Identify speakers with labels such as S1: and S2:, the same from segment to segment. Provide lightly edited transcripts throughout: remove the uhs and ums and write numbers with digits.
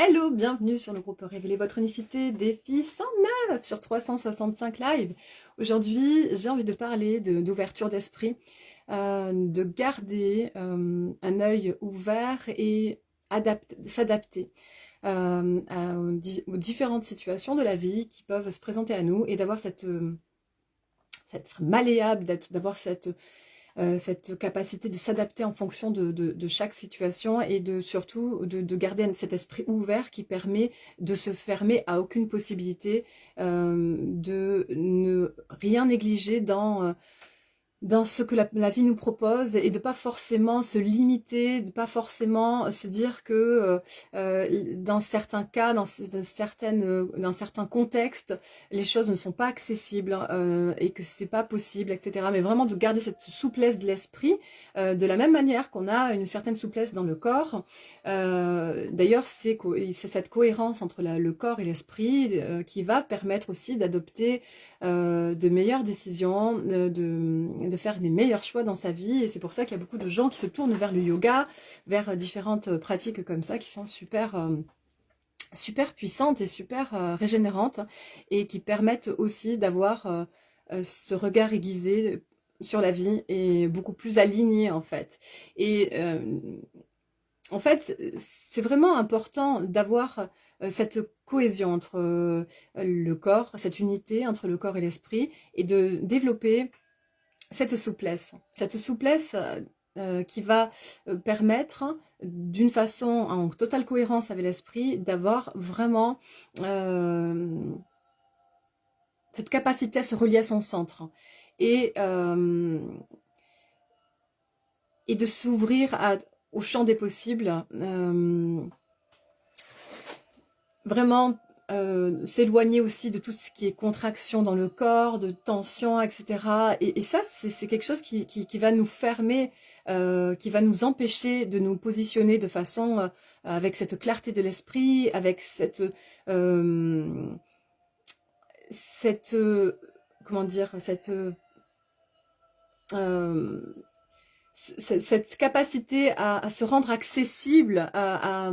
S1: Hello, bienvenue sur le groupe Révéler votre unicité, défi 109 sur 365 live. Aujourd'hui, j'ai envie de parler d'ouverture d'esprit, de garder un œil ouvert et s'adapter aux différentes situations de la vie qui peuvent se présenter à nous et d'avoir cette malléable, d'avoir cette capacité de s'adapter en fonction de chaque situation et surtout de garder cet esprit ouvert qui permet de se fermer à aucune possibilité, de ne rien négliger dans ce que la vie nous propose et de pas forcément se limiter, de pas forcément se dire que dans certains cas, dans certains contextes, les choses ne sont pas accessibles et que c'est pas possible, etc. Mais vraiment de garder cette souplesse de l'esprit, de la même manière qu'on a une certaine souplesse dans le corps. D'ailleurs, c'est cette cohérence entre le corps et l'esprit qui va permettre aussi d'adopter de meilleures décisions, de faire les meilleurs choix dans sa vie. Et c'est pour ça qu'il y a beaucoup de gens qui se tournent vers le yoga, vers différentes pratiques comme ça, qui sont super puissantes et super régénérantes, et qui permettent aussi d'avoir ce regard aiguisé sur la vie et beaucoup plus aligné en fait. Et en fait, c'est vraiment important d'avoir cette cohésion entre le corps, cette unité entre le corps et l'esprit, et de développer cette souplesse. Cette souplesse qui va permettre, d'une façon en totale cohérence avec l'esprit, d'avoir vraiment cette capacité à se relier à son centre et, euh, et de s'ouvrir au champ des possibles. Vraiment s'éloigner aussi de tout ce qui est contraction dans le corps, de tension, etc. Et ça, c'est quelque chose qui va nous fermer, qui va nous empêcher de nous positionner de façon avec cette clarté de l'esprit, avec comment dire, cette capacité à se rendre accessible à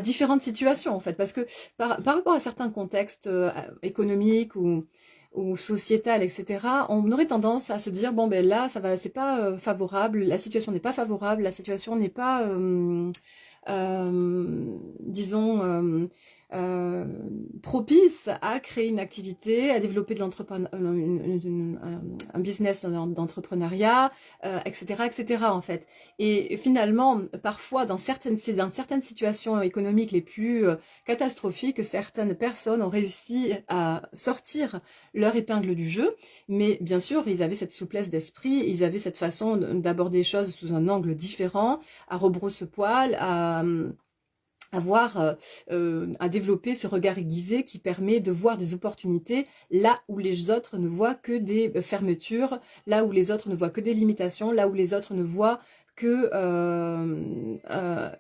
S1: différentes situations en fait, parce que par rapport à certains contextes économiques ou sociétal, etc., on aurait tendance à se dire bon ben là ça va, c'est pas favorable, la situation n'est pas favorable, la situation n'est pas disons euh, propice à créer une activité, à développer de un business d'entrepreneuriat, etc., etc. en fait. Et finalement, parfois, dans certaines situations économiques les plus catastrophiques, certaines personnes ont réussi à sortir leur épingle du jeu, mais bien sûr, ils avaient cette souplesse d'esprit, ils avaient cette façon d'aborder les choses sous un angle différent, à rebrousse-poil, à développer ce regard aiguisé qui permet de voir des opportunités là où les autres ne voient que des fermetures, là où les autres ne voient que des limitations, là où les autres ne voient que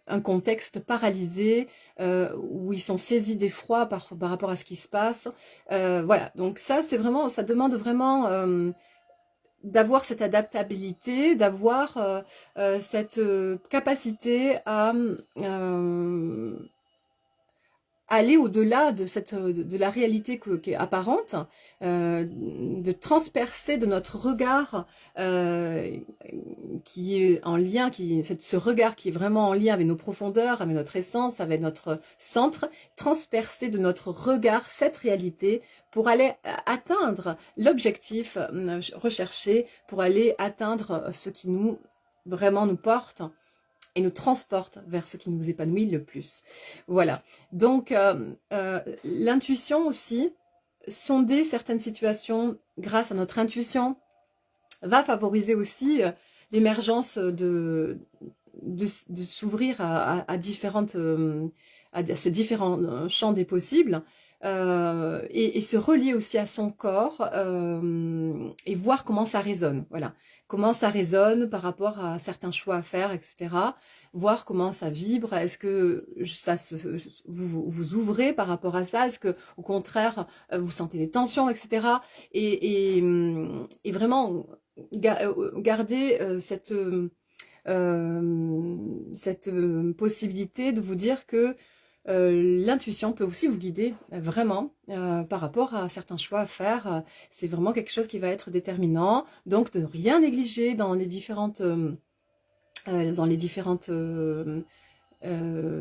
S1: un contexte paralysé, où ils sont saisis d'effroi par rapport à ce qui se passe. Voilà, donc ça, c'est vraiment, ça demande vraiment d'avoir cette adaptabilité, d'avoir cette capacité à aller au-delà de la réalité qui est apparente, de transpercer de notre regard qui est en lien, ce regard qui est vraiment en lien avec nos profondeurs, avec notre essence, avec notre centre, transpercer de notre regard cette réalité pour aller atteindre l'objectif recherché, pour aller atteindre ce qui vraiment nous porte et nous transporte vers ce qui nous épanouit le plus. Voilà. Donc, l'intuition aussi, sonder certaines situations grâce à notre intuition, va favoriser aussi l'émergence de s'ouvrir à ces différents champs des possibles, et se relier aussi à son corps, et voir comment ça résonne. Voilà, comment ça résonne par rapport à certains choix à faire, etc. Voir comment ça vibre. Est-ce que vous ouvrez par rapport à ça? Est-ce que au contraire vous sentez des tensions, etc. Et vraiment garder cette possibilité de vous dire que l'intuition peut aussi vous guider vraiment par rapport à certains choix à faire. C'est vraiment quelque chose qui va être déterminant. Donc de ne rien négliger dans les différentes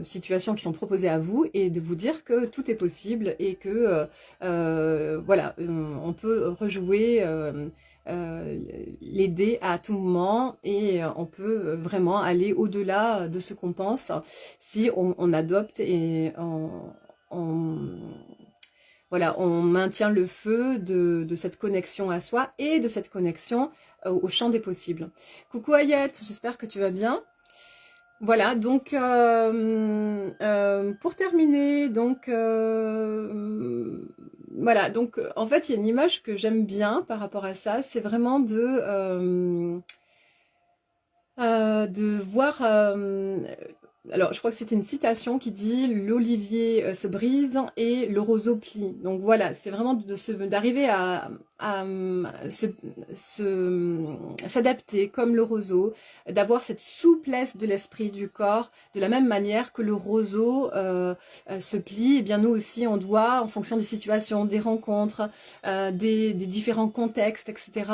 S1: situations qui sont proposées à vous et de vous dire que tout est possible et que voilà, on peut rejouer les dés à tout moment et on peut vraiment aller au-delà de ce qu'on pense si on adopte et voilà, on maintient le feu de cette connexion à soi et de cette connexion au champ des possibles. Coucou Ayette, j'espère que tu vas bien. Voilà, donc pour terminer, donc voilà, donc en fait il y a une image que j'aime bien par rapport à ça, c'est vraiment de voir alors, je crois que c'était une citation qui dit « L'olivier se brise et le roseau plie ». Donc voilà, c'est vraiment d'arriver à s'adapter comme le roseau, d'avoir cette souplesse de l'esprit, du corps, de la même manière que le roseau se plie. Et bien nous aussi, on doit, en fonction des situations, des rencontres, des différents contextes, etc.,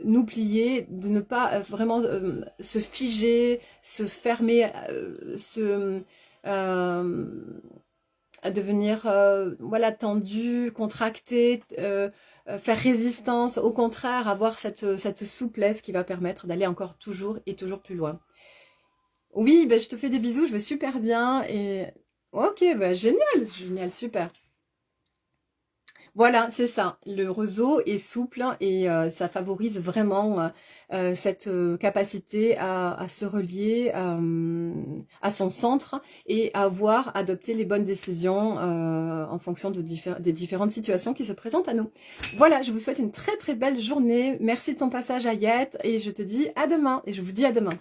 S1: nous plier, de ne pas vraiment se figer, se fermer, devenir voilà, tendu, contracté, faire résistance, au contraire, avoir cette souplesse qui va permettre d'aller encore toujours et toujours plus loin. Oui, ben, je te fais des bisous, je vais super bien et ok, ben, génial, génial, super. Voilà, c'est ça. Le roseau est souple et ça favorise vraiment cette capacité à se relier à son centre et à avoir adopté les bonnes décisions en fonction des différentes situations qui se présentent à nous. Voilà, je vous souhaite une très très belle journée. Merci de ton passage Ayette et je te dis à demain et je vous dis à demain.